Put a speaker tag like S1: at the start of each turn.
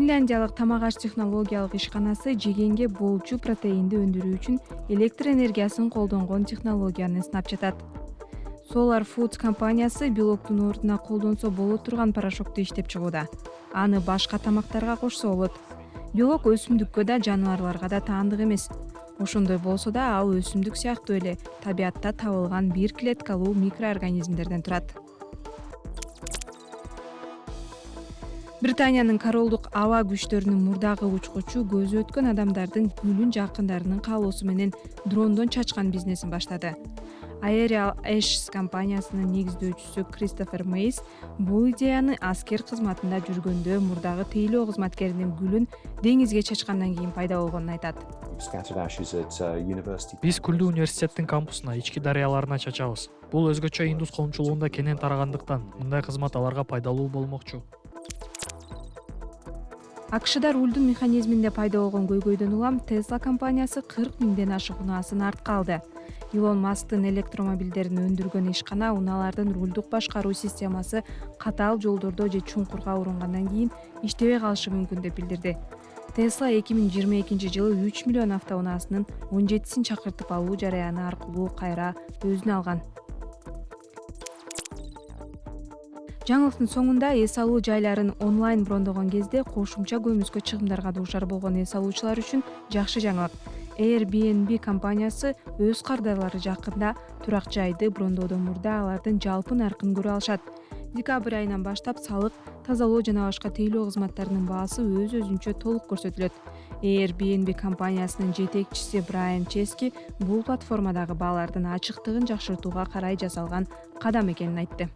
S1: Финляндиялык тамак аш технологиялык ишканасы жегенге болчу протеинди өндүрүү үчүн электр энергиясын колдонгон технологияны сынап жатат. Solar Foods компаниясы белоктун ордуна колдонсо боло турган порошокту иштеп чыгууда. Аны башка тамактарга кошсо болот. Белок өсүмдүккө да, жаныбарларга да таандык эмес. Ошондой болсо да, ал өсүмдүк сыяктуу эле табиятта табылган бир клеткалуу микроорганизмдерден турат. Британиянын королдук аба күчтөрүнүн мурдагы учкучу көзү өткөн адамдардын гүлүн жакындарынын каалоосу менен дрондон чачкан бизнесин баштады. Aerial Ashes компаниясынын негиздөөчүсү Кристофер Мейс бул идеяны аскер кызматында жүргөндө мурдагы тейлөө кызматкеринин гүлүн деңизге чачкандан кийин пайда болгонун айтат.
S2: Биз күлдү университеттин кампусуна, ички дарыяларына чачабыз. Бул өзгөчө индус коомчулугунда кенен тарагандыктан мындай кызмат аларга пайдалуу болмокчу.
S1: АКШда рулдун механизминде пайда болгон көйгөйдөн улам Tesla компаниясы 40 миңден ашык унаасын артка алды. Илон Масктын электромобилдерин өндүргөн ишкана унаалардын рулдук башкаруу системасы катаал жолдордо же чуңкурга урунгандан кийин иштебей калышы мүмкүн деп билдирди. Tesla 2022-жылы 3 миллион автоунаасынын 17син чакыртып алуу жараяны аркылуу кайра өзүнө алган. Жаңылыктын соңунда эс алуу жайларын онлайн брондогон кезде кошумча көмүскө чыгымдарга дуушар болгон эс алуучулар үчүн жакшы жаңылык. Airbnb компаниясы өз кардарлары жакында турак жайды брондоодон мурда алардын жалпы наркын көрө алышат. Декабрь айынан баштап салык, тазалоо жана башка тейлөө кызматтарынын баасы өз-өзүнчө толук көрсөтүлөт. Airbnb компаниясынын жетекчиси Брайан Чески бул платформадагы баалардын ачыктыгын жакшыртууга карай жасалган кадам экенин айтты.